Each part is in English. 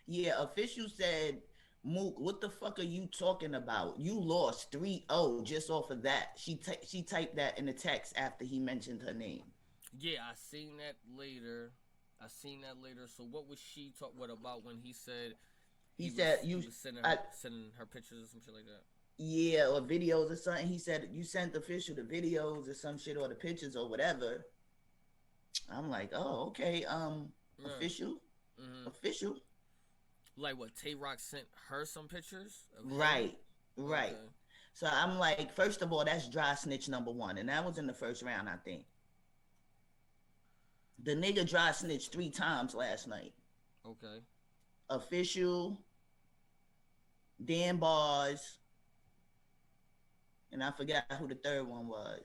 Yeah, official said, Mook, what the fuck are you talking about? You lost 3-0 just off of that. She typed that in the text after he mentioned her name. Yeah, I seen that later. I seen that later. So what was she talk? What about when he said He said he you was I sending her pictures or some shit like that? yeah, or videos or something. He said you sent official the videos or some shit or the pictures or whatever. I'm like, "Oh, okay. Right. Official. Mm-hmm. Official." Like what? Tay Rock sent her some pictures of him. Right. Right. Okay. So I'm like, first of all, that's dry snitch number 1, and that was in the first round, I think. The nigga dry snitched 3 times last night. Okay. Official, Dan Bars, and I forgot who the third one was.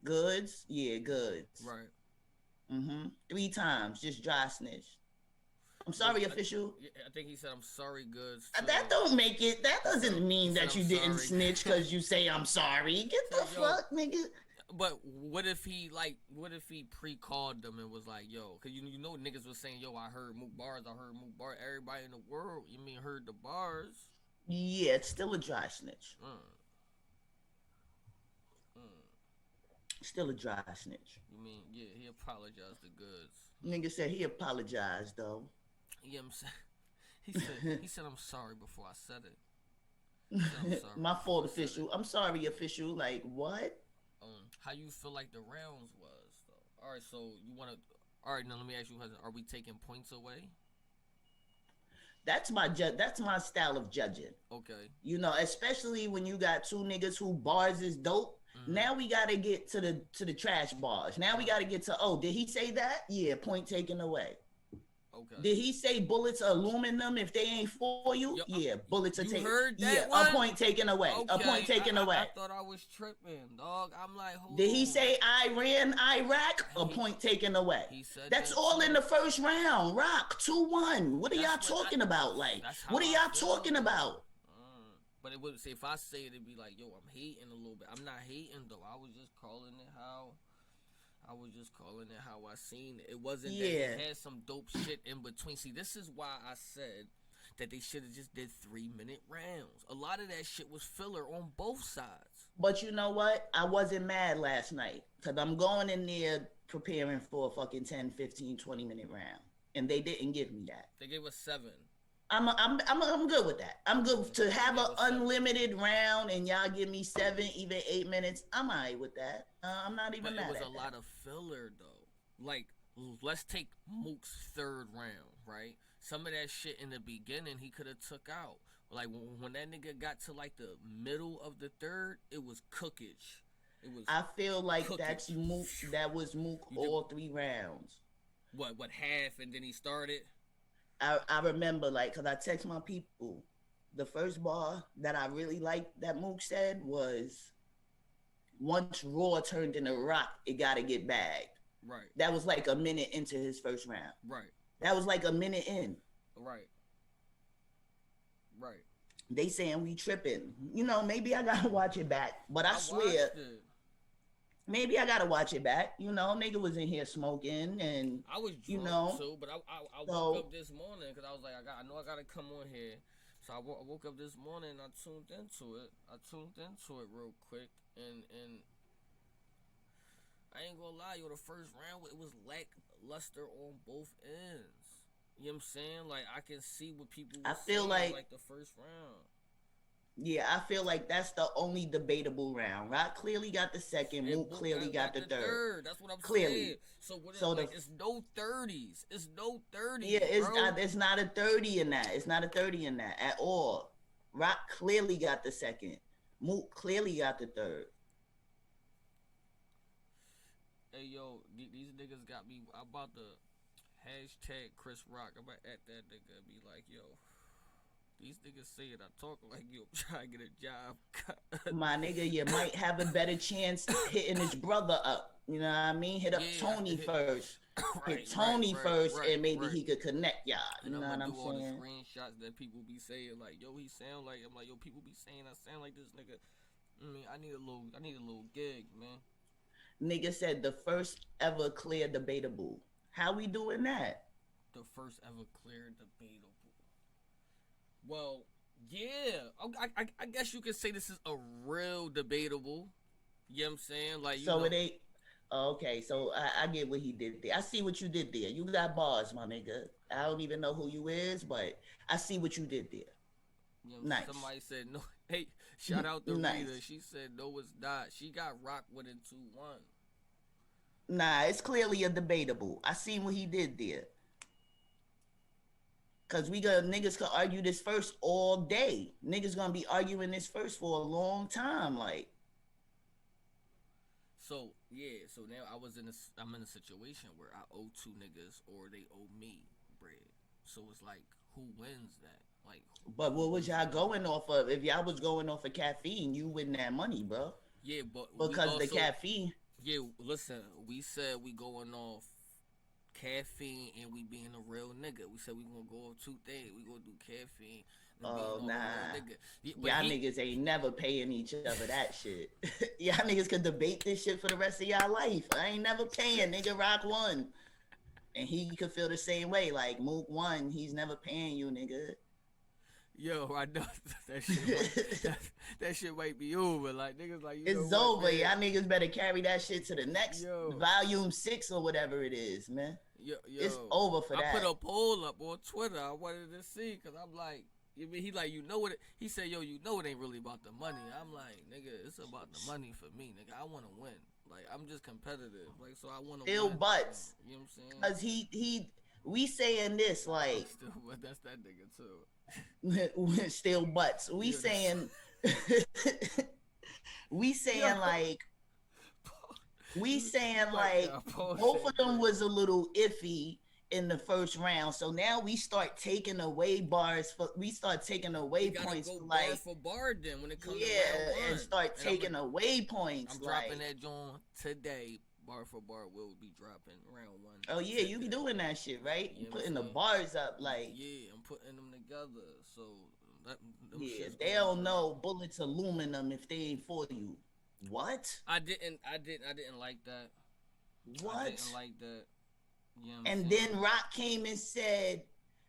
Goods? Yeah, Goods. Right. 3 times, just dry snitch. I'm Well, sorry, official. I think he said I'm sorry, goods That too. don't make it. That doesn't He mean said that I'm you didn't sorry. snitch because you say I'm sorry. Get Said the yo, fuck, nigga. but what if he pre-called them and was like, yo, cause you know niggas was saying, yo, I heard Mook bars, I heard Mook bars. Everybody in the world, you mean heard the bars? Yeah, it's still a dry snitch. Mm, mm. Still a dry snitch. You mean yeah? He apologized to goods. Nigga said he apologized though. Yeah, I'm saying. He said I'm sorry before I said it. He said I'm sorry My before fault, I said it. official. I'm sorry, official. Like what? How you feel like the rounds was though? All right, so you want to? All right, now let me ask you, are we taking points away? That's my style of judging. Okay. You know, especially when you got two niggas who bars is dope. Mm-hmm. Now we gotta get to the trash bars. Now we Right. gotta get to, oh, did he say that? Yeah, point taken away. Okay. Did he say bullets are aluminum if they ain't for you? Yo, Yeah, bullets are you taken. heard Yeah, that a one? point taken away. A point Okay. taken I away. thought I was tripping, dog. I'm like, hold Did he on. say Iran, Iraq? A He point taken away. he said That's that all in too. the first round. Rock 2-1. What are That's y'all what I. talking about? Like, That's how what are I y'all feel talking though. about? But it would say if I say it, it'd be like, yo, I'm hating a little bit. I'm not hating though. I was just calling it how I seen it. It wasn't that he Yeah. had some dope shit in between. See, this is why I said that they should have just did 3-minute rounds. A lot of that shit was filler on both sides. But you know what? I wasn't mad last night because I'm going in there preparing for a fucking 10, 15, 20 minute round. And they didn't give me that. They gave us 7. I'm good with that. I'm good to They have an gave us 7. unlimited round and y'all give me 7, even 8 minutes. I'm alright with that. I'm not But even it mad was a at that. lot of filler though. Like, let's take Mook's third round, right? Some of that shit in the beginning he could have took out. Like when that nigga got to like the middle of the third, it was cookage. It was I feel like that's cookage. Mook. That was Mook You do all 3 rounds. what half and then he started. I remember like because I text my people. The first bar that I really liked that Mook said was, once Raw turned into Rock, it got to get bagged. Right, That was like a minute into his first round. right, That was like a minute in. right, right. They saying we tripping. You know, maybe I gotta watch it back. But I I swear, watched it. maybe I gotta watch it back. You know, nigga was in here smoking, and I was you drunk know, too, but I woke so up this morning because I was like, I know I gotta come on here. So I woke up this morning and I tuned into it. I tuned into it real quick, and I ain't gonna lie, yo, the first round it was lackluster on both ends. You know what I'm saying? Like I can see what people I were feel saying, like, like the first round. yeah, I feel like that's the only debatable round. Rock clearly got the second. And Mook Book clearly got got the the third. third. That's what I'm Clearly. saying. So what? So Like the it's no thirties. It's no yeah, thirties, bro. it's not a 30 in that. It's not a 30 in that at all. Rock clearly got the second. Mook clearly got the third. Hey yo, these niggas got me. I'm about to hashtag Chris Rock. I'm about at that nigga and be like, yo, these niggas saying I talk like you. I'm trying to get a job. My nigga, you might have a better chance hitting his brother up. You know what I mean? Hit up Yeah, Tony first. Hit right, right, Tony right, first, right, and maybe right. he could connect y'all. And You I'm know what gonna I'm do all the saying? screenshots that people be saying like, yo, he sound like. I'm like, yo, people be saying I sound like this nigga. I mean, I need a little gig, man. Nigga said the first ever clear debatable. How we doing that? The first ever clear debatable. Well, yeah. I guess you could say this is a real debatable. You know what I'm saying? Like, you So it know, ain't. Okay, so I get what he did there. I see what you did there. You got bars, my nigga. I don't even know who you is, but I see what you did there. you know, Nice. somebody said no. Hey, shout out to Rita. Nice. She said no, it's not. She got rock winning 2-1. Nah, it's clearly a debatable. I seen what he did there. Cause we got niggas could argue this first all day. Niggas gonna be arguing this first for a long time. Like, So yeah, so now I'm in a situation where I owe two niggas or they owe me bread. So it's like, who wins that? Like, but what was who's y'all winning? going off of? If y'all was going off of caffeine, you win that money, bro. Yeah, but we Because the also caffeine. yeah. Listen, we said we going off caffeine and we being a real nigga. We said we gonna go off two things. We gonna do caffeine and being Oh off a real nah. nigga. Yeah, but Y'all niggas ain't never paying each other that shit. Y'all niggas could debate this shit for the rest of y'all life. I ain't never paying. Nigga Rock won. And he could feel the same way. Like Mook won. He's never paying you, nigga. yo, I know that shit. That shit might be over. Like niggas, like you know It's what, over. man? Y'all niggas better carry that shit to the next Yo, volume 6 or whatever it is, man. It's yo, over for I put that. a poll up on Twitter. I wanted to see because I'm like, you mean he like you know what? He said, yo, you know it ain't really about the money. I'm like, nigga, it's about the money for me, nigga. I want to win. Like I'm just competitive. Like so, I want to Still win. butts. You know what I'm saying? Cause we saying this like Still, but that's that nigga too. still butts. We Yo, saying we yo, saying like we saying fuck like y'all. Paul both said of them crazy. was a little iffy in the first round. So now we start taking away bars for we start taking We away gotta points go for bar like for bar then when it comes to round yeah, and one. start And taking away points I'm dropping like that joint today. Bar for bar will be dropping round one oh yeah, you be today. doing that shit, right? You You know what I'm putting the saying? bars up like Yeah, I'm putting them together. So that, them yeah, shits they gonna don't drop. know bullets aluminum if they ain't for you. What? I didn't like that. I What? didn't like that. You know what I'm And saying? then Rock came and said,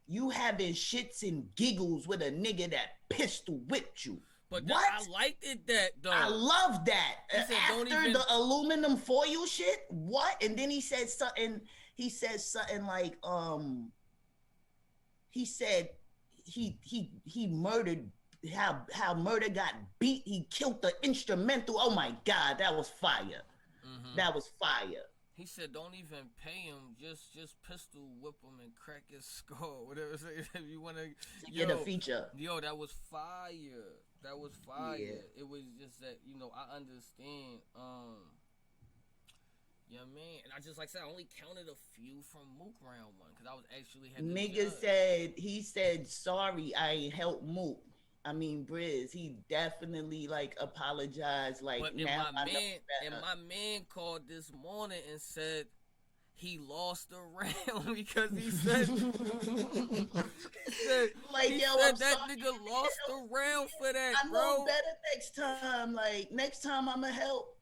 "You having shits and giggles with a nigga that pistol whipped you." But that, I What? liked it that I though. love that. He said, "Don't After even." the aluminum foil shit, what? And then he said something. He said something like, he said he murdered how Murda got beat. He killed the instrumental. Oh my god, that was fire. Mm-hmm. That was fire. He said, "Don't even pay him. Just pistol whip him and crack his skull. Whatever. If you wanna, To get a yo, feature. yo, that was fire. That was Yeah. fire. It was just that I understand. Yeah, man. And I just like I said, I only counted a few from Mook round one because I was actually had to Nigga judge. said he said sorry I ain't helped Mook. I mean Briz, he definitely like apologized. Like But now I know better. my man called this morning and said he lost the round because Like he yo, said I'm that sorry. nigga lost the round for that, I know bro. better next time. Like next time I'ma help.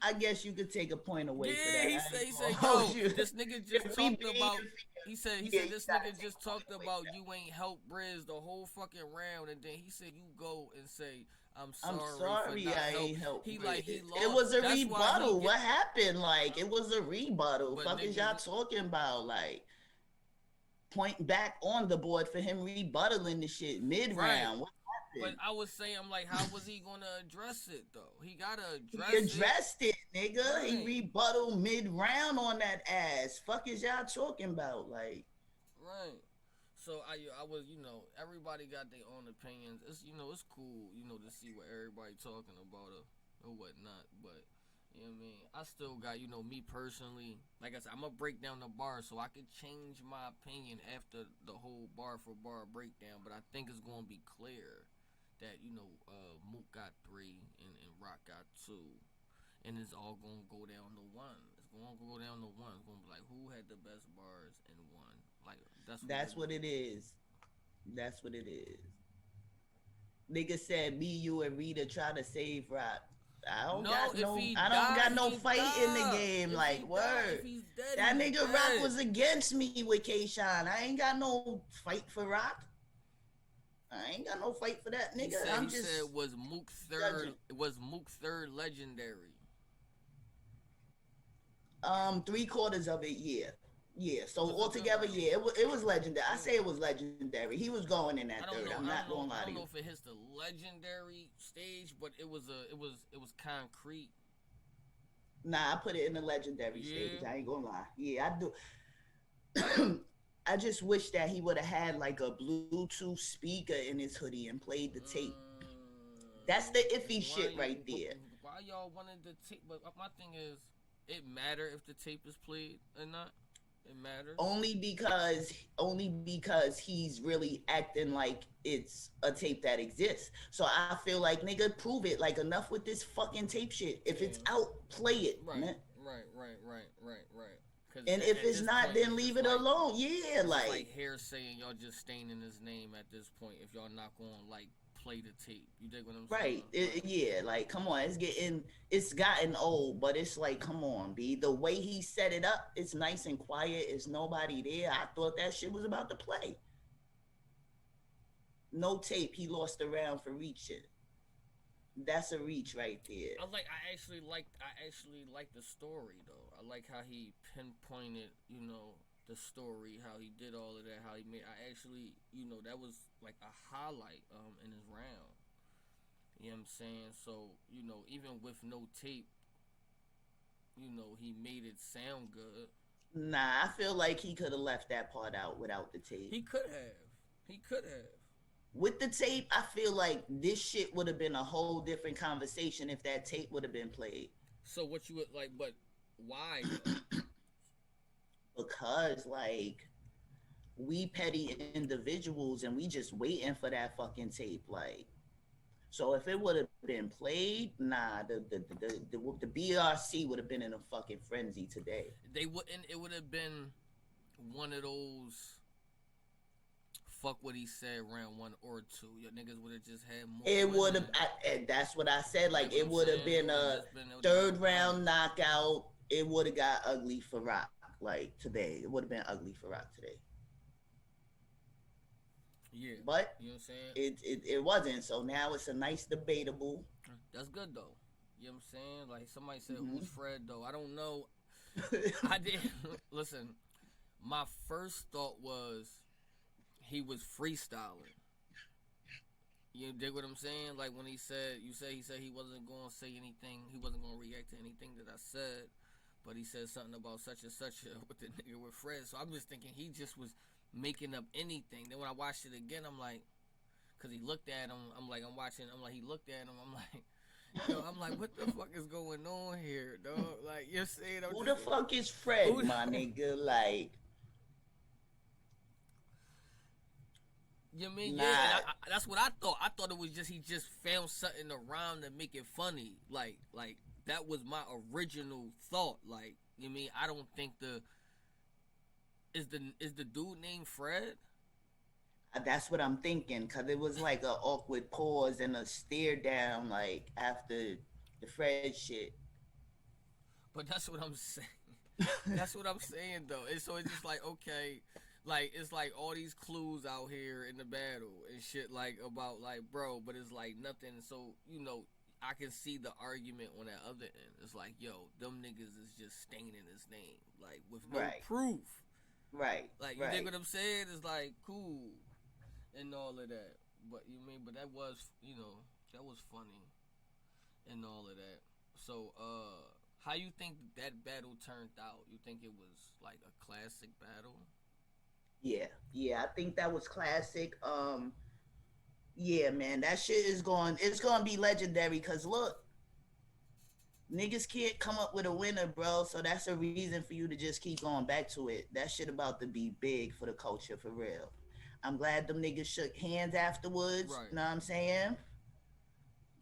I guess you could take a point away for Yeah, that. he I said, ain't he gonna said, hold yo, you. this nigga just If we talked being about. He yeah, said you this gotta nigga take just a point talked away about for that. you ain't helped Briz the whole fucking round, and then he said you go and say I'm I'm sorry for sorry not I help. ain't helped He Briz. like he It lost. was a That's why he rebuttal. get. What happened? Like it was a rebuttal. But Fuck is y'all niggas, talking about? Like point back on the board for him rebuttaling the shit mid right. round. What But happened? I was saying, I'm like, how was he gonna address it though? He gotta He address it, addressed it, nigga. He right? rebuttal mid round on that ass. Fuck is y'all talking about? Like, Right. So I was everybody got their own opinions. It's cool to see what everybody talking about or whatnot. But you know what I mean. I still got me personally. Like I said, I'm gonna break down the bar so I could change my opinion after the whole bar for bar breakdown. But I think it's gonna be clear that Mook got 3 and Rock got 2, and it's all gonna go down to one. It's gonna go down to one. It's gonna be like who had the best bars and one. Like that's what it is. That's what it is. Nigga said me, you, and Rita try to save Rock. No, if he I don't died, got no he fight in the died. game. If he Like died, if word. he's dead, That he's nigga Rock dead. was against me with K Shine. I ain't got no fight for Rock. I ain't got no fight for that, He nigga. said I'm he said just was Mook third. judging. It was Mook third legendary. 3/4 of it, yeah. Yeah, so Was a good altogether, round. yeah, it was legendary. I Yeah. say it was legendary. He was going in I that don't third. know. I'm I not don't know. gonna lie I to don't know you. if it hits the legendary stage, but it was concrete. Nah, I put it in the legendary stage. Yeah. I ain't gonna lie. Yeah, I do. I just wish that he would have had like a Bluetooth speaker in his hoodie and played the tape. That's the iffy Why shit you? right there. Why y'all wanted the tape? But my thing is, it matter if the tape is played or not. It matters. Only because he's really acting like it's a tape that exists. So I feel like, nigga, prove it. Like, enough with this fucking tape shit. If it's Yeah. out, play it, Right. man. Right. Because And if at it's this not, point, then leave it alone. Yeah, it's just like like, hair saying y'all just staining his name at this point. If y'all not going to like play the tape, you dig what I'm saying? right. Yeah, like, come on. It's gotten old, but it's like, come on, B. The way he set it up, it's nice and quiet. It's nobody there. I thought that shit was about to play. No tape. He lost the round for reaching. That's a reach right there. I actually like the story though. I like how he pinpointed, the story, how he did all of that, how he made. I actually, that was like a highlight in his round. You know what I'm saying? So even with no tape, he made it sound good. Nah, I feel like he could have left that part out without the tape. He could have. He could have. With the tape, I feel like this shit would have been a whole different conversation if that tape would have been played. So what you would like, but why though? Because, like, we petty individuals and we just waiting for that fucking tape. Like, so if it would have been played, nah, the BRC would have been in a fucking frenzy today. They wouldn't. It would have been one of those fuck what he said round one or two. Your niggas would have just had more It would have, winning. and that's what I said. You Like, know what it I'm would have saying? been It would have a just been. It would have third been winning. round knockout. It would have got ugly for Rock. Like, today, it would have been ugly for Rock today. Yeah. But You know what I'm saying? it wasn't. So now it's a nice debatable. That's good though. You know what I'm saying? Like somebody said, Mhm. who's Fred though? I don't know. I didn't listen. My first thought was he was freestyling. You dig what I'm saying? Like when he said, he said he wasn't going to say anything. He wasn't going to react to anything that I said. But he said something about such and such with the nigga with Fred. So I'm just thinking he just was making up anything. Then when I watched it again, I'm like, because he looked at him. I'm like, he looked at him. I'm like, I'm like, what the fuck is going on here, dog? Like, you're saying, Who the fuck is Fred, my nigga? Like, you mean, nah. yeah, and that's what I thought. I thought it was just he just found something around to make it funny. Like that was my original thought. Like, you mean I don't think is the dude named Fred? That's what I'm thinking, cause it was like a awkward pause and a stare down, like after the Fred shit. But that's what I'm saying. That's what I'm saying though. And so it's just like, okay, like it's like all these clues out here in the battle and shit, like about like bro, but it's like nothing. So I can see the argument on that other end. It's like, yo, them niggas is just staining his name, like with no Right. proof. Right. Like you dig what I'm saying? It's like cool and all of that. But but that was that was funny and all of that. So how you think that battle turned out? You think it was like a classic battle? Yeah, I think that was classic. Yeah, man, that shit is going. It's gonna be legendary. Cause look, niggas can't come up with a winner, bro. So that's a reason for you to just keep going back to it. That shit about to be big for the culture, for real. I'm glad them niggas shook hands afterwards. Right. You know what I'm saying?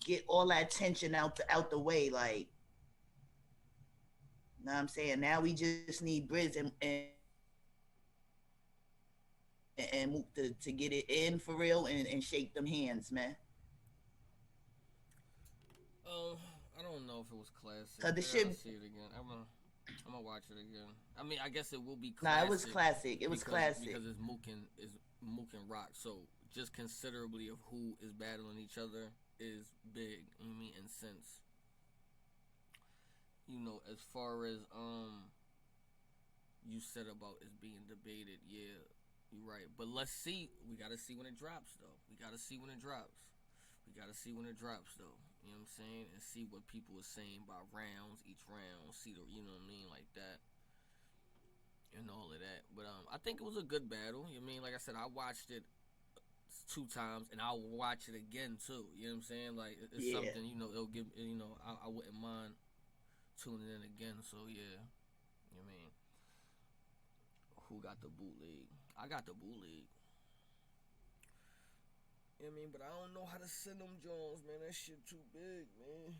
Get all that tension out the way, like. You know what I'm saying? Now we just need Briz and Mook to get it in for real and shake them hands, man. I don't know if it was classic. Cause the I shit. gotta see it again. I'm gonna watch it again. I mean, I guess it will be classic. Nah, it was classic. It was classic. Because it's Mook and is Mook and Rock. So just considerably of who is battling each other is big. You know what I mean? And since as far as you said about it's being debated, yeah, you're right. But let's see. We gotta see when it drops, though. We gotta see when it drops. We gotta see when it drops, though. You know what I'm saying? And see what people are saying by rounds, each round. See the, you know what I mean, like that, and all of that. But I think it was a good battle. You know what I mean? Like I said, I watched it 2 times, and I'll watch it again too. You know what I'm saying? Like it's something, it'll give. I wouldn't mind tuning in again. So yeah, you know what I mean? Who got the bootleg? I got the bootleg. You know what I mean? But I don't know how to send them Jones, man. That shit too big, man.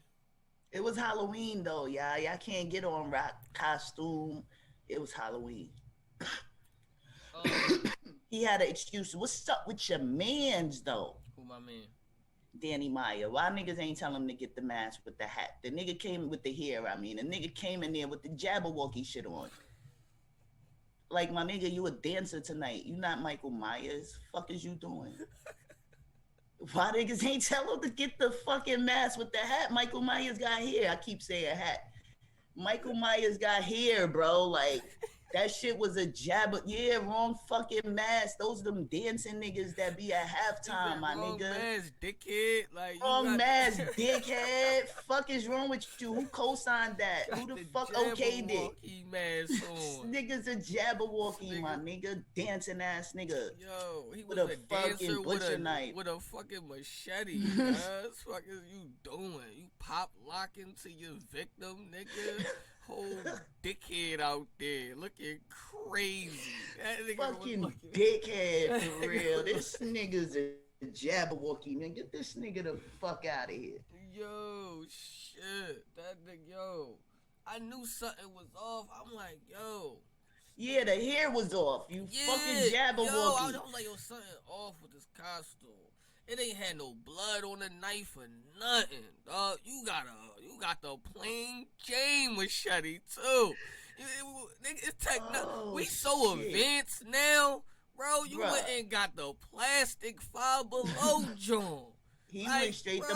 It was Halloween though, y'all. Y'all can't get on rock costume. It was Halloween. Um, He had an excuse. What's up with your mans though? who my man? Danny Meyer. Why niggas ain't tell him to get the mask with the hat? The nigga came with the hair. I mean, the nigga came in there with the Jabberwocky shit on. Like, my nigga, you a dancer tonight. You not Michael Myers. Fuck is you doing? Why niggas ain't tell him to get the fucking mask with the hat? Michael Myers got hair. I keep saying hat. Michael Myers got hair, bro. Like, that shit was a jabber. Yeah, wrong fucking mask. Those are them dancing niggas that be at halftime, my wrong nigga. Mask, dickhead. Like, Wrong mask, dickhead. Fuck is wrong with you? Who co-signed that? Who the fuck okayed it? Mask on. Nigga's a Jabberwocky, my nigga. Dancing ass nigga. Yo, he was with a dancer knife. with a fucking machete. What fuck is you doing? You pop locking to your victim, nigga. Whole dickhead out there looking crazy. That nigga fucking dickhead for real. This nigga's a Jabberwocky, man. Get this nigga the fuck out of here. Yo, shit. That nigga, yo. I knew something was off. I'm like, yo. Yeah, the hair was off. You fucking Jabberwocky. Yo, I was like, yo, something off with this costume. It ain't had no blood on the knife or nothing, dog. You got the plain Jane machete too. It's we so advanced now, bro. You went and got the plastic Five Below joint. He went straight to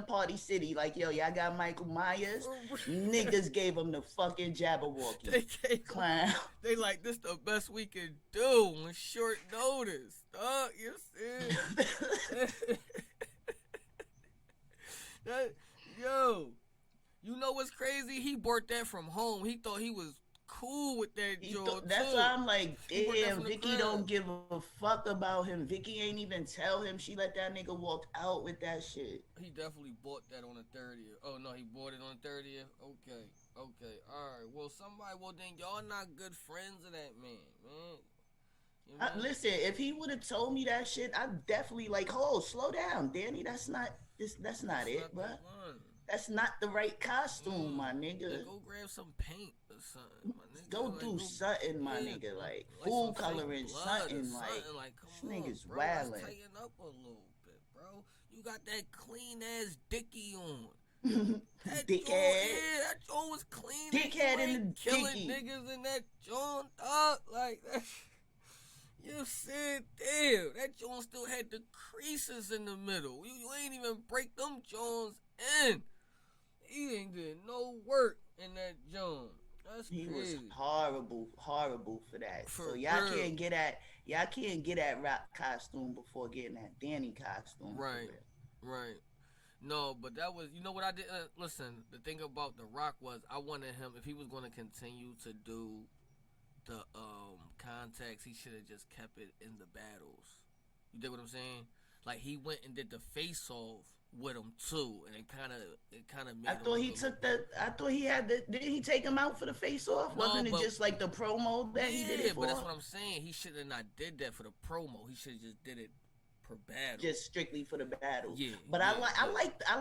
Party City. Like, yo, y'all got Michael Myers. Niggas gave him the fucking Jabberwocky. They gave clown. They like, this the best we can do on short notice. Dog, you see? Yo, you know what's crazy? He bought that from home. He thought he was cool with that joint. That's why I'm like, damn, Vicky don't give a fuck about him. Vicky ain't even tell him. She let that nigga walk out with that shit. He definitely bought that on the 30th. Oh no, he bought it on the 30th. Okay, all right. Well, then y'all not good friends of that man. You know? Listen, if he would have told me that shit, I'd definitely like, slow down, Danny. That's not it, bro. That's not the right costume, my nigga. Then go grab some paint or something, my nigga. Go do something, my nigga. Like full coloring, something. Like this nigga's wildin'. Let's tighten up a little bit, bro. You got that clean ass dicky on. Dickhead. That joint was clean. Dickhead in the killing dicky. Niggas in that joint, dog. Like that. You said, damn, that joint still had the creases in the middle. You ain't even break them joints in. He ain't did no work in that joint. That's crazy. He was horrible for that. For so y'all real. can't get at rock costume before getting that Danny costume. Right. No, but that was, you know what I did? Listen, the thing about The Rock was I wanted him, if he was going to continue to do the contacts, he should have just kept it in the battles. You dig what I'm saying? Like, he went and did the face off with him too, and it kind of made. I thought he had the. Didn't he take him out for the face off? No, Wasn't it just like the promo that he did it for? But that's what I'm saying. He should have not did that for the promo. He should have just did it per battle. Just strictly for the battle. Yeah. But I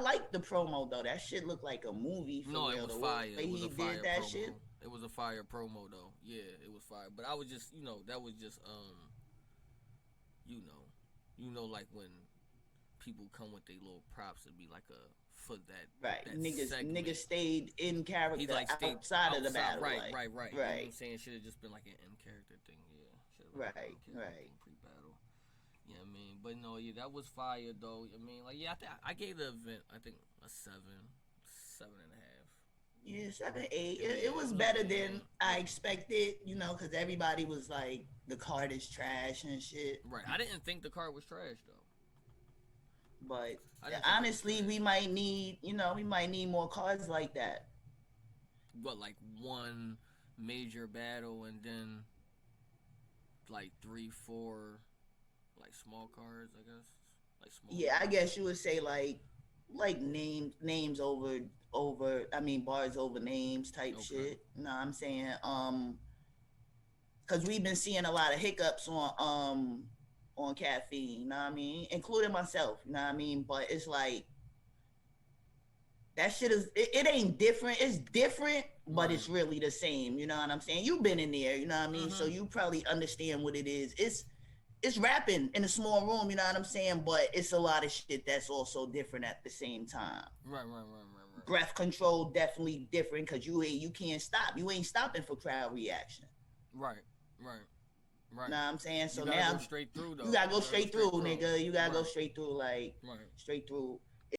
like the promo though. That shit looked like a movie. No, it was fire. It was a fire did that promo. shit. It was a fire promo though. Yeah, it was fire. But I was just, that was just like when people come with their little props, it'd be like a for that. Right. That Niggas stayed in character outside of the battle. Right. Like, You know what I'm saying? It should have just been like an in character thing. Yeah. Right. Yeah, I mean, but no, yeah, that was fire though. I mean, like, yeah, I think I gave the event, I think a 7.5. Yeah, 7, 8. Yeah, It it was was better okay. Yeah, than I expected, you know, because everybody was like, the card is trash and shit. right. I didn't think the card was trash though. But I didn't think it was honestly, trash. we might need, you know, we might need more cards like that. But like one major battle and then like 3, 4 like small cards, I guess. Like small Yeah, I cards. guess you would say like names over. I mean bars over names type Okay. shit. You know what I'm saying? Because we've been seeing a lot of hiccups on caffeine. You know what I mean? Including myself. You know what I mean? But it's like that shit is it ain't different. It's different, but Right. it's really the same. You know what I'm saying? You've been in there. You know what I mean? So Mhm. you probably understand what it is. It's rapping in a small room, you know what I'm saying? But it's a lot of shit that's also different at the same time. Right. Right. Right. Right. Right. Breath control definitely different because you can't stop. You ain't stopping for crowd reaction. Right. Right. You Right. know what I'm saying? You So gotta go now straight through you though. gotta go You gotta go straight through, straight through. nigga. You gotta go Right. straight through, like Right. straight through.